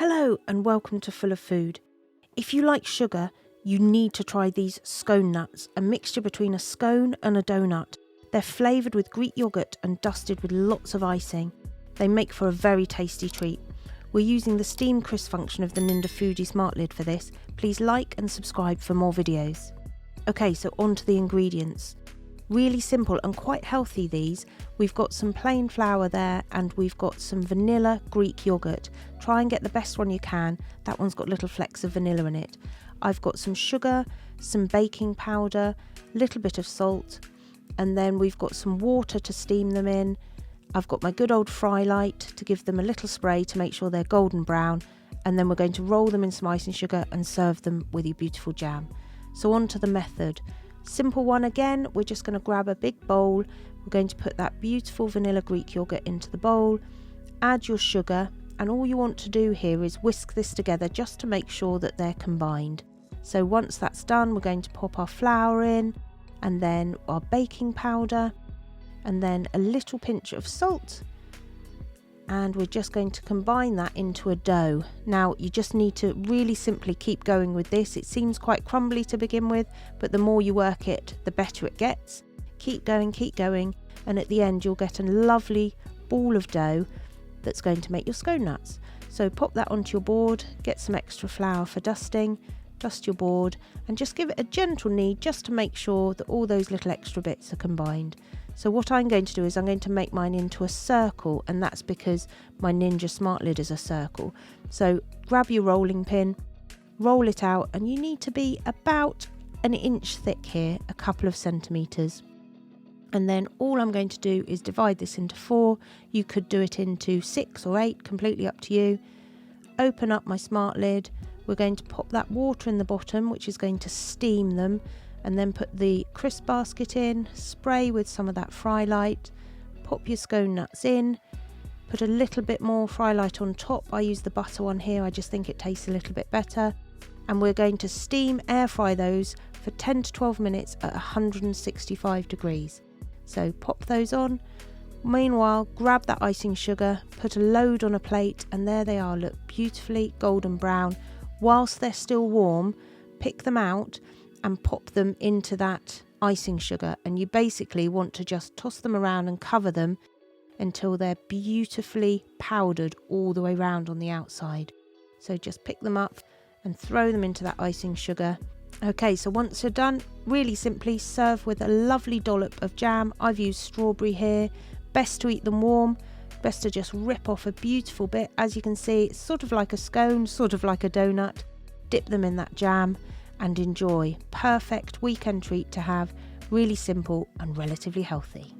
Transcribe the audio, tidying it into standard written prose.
Hello and welcome to Full of Food. If you like sugar, you need to try these scone nuts, a mixture between a scone and a doughnut. They're flavoured with Greek yoghurt and dusted with lots of icing. They make for a very tasty treat. We're using the steam crisp function of the Ninja SmartLid for this. Please like and subscribe for more videos. Okay, so on to the ingredients. Really simple and quite healthy these. We've got some plain flour there and we've got some vanilla Greek yoghurt. Try and get the best one you can. That one's got little flecks of vanilla in it. I've got some sugar, some baking powder, a little bit of salt, and then we've got some water to steam them in. I've got my good old fry light to give them a little spray to make sure they're golden brown, and then we're going to roll them in some icing sugar and serve them with your beautiful jam. So on to the method. Simple one again. We're just going to grab a big bowl. We're going to put that beautiful vanilla Greek yogurt into the bowl, add your sugar, and all you want to do here is whisk this together just to make sure that they're combined. So once that's done, we're going to pop our flour in, and then our baking powder, and then a little pinch of salt, and we're just going to combine that into a dough. Now you just need to really simply keep going with this. It seems quite crumbly to begin with, but the more you work it, the better it gets. Keep going, and at the end you'll get a lovely ball of dough that's going to make your scone nuts. So pop that onto your board, get some extra flour for dusting, dust your board, and just give it a gentle knead just to make sure that all those little extra bits are combined. So what I'm going to do is I'm going to make mine into a circle, and that's because my Ninja Smartlid is a circle. So grab your rolling pin, roll it out, and you need to be about an inch thick here, a couple of centimetres. And then all I'm going to do is divide this into 4. You could do it into 6 or 8, completely up to you. Open up my Smartlid. We're going to pop that water in the bottom, which is going to steam them, and then put the crisp basket in, spray with some of that fry light, pop your scone nuts in, put a little bit more fry light on top. I use the butter one here, I just think it tastes a little bit better. And we're going to steam air fry those for 10 to 12 minutes at 165 degrees. So pop those on. Meanwhile, grab that icing sugar, put a load on a plate, and there they are, look beautifully golden brown. Whilst they're still warm, pick them out and pop them into that icing sugar, and you basically want to just toss them around and cover them until they're beautifully powdered all the way around on the outside. So just pick them up and throw them into that icing sugar. Okay, so once you're done, really simply serve with a lovely dollop of jam. I've used strawberry here. Best to eat them warm, best to just rip off a beautiful bit. As you can see, it's sort of like a scone, sort of like a donut. Dip them in that jam and enjoy. Perfect weekend treat to have, really simple and relatively healthy.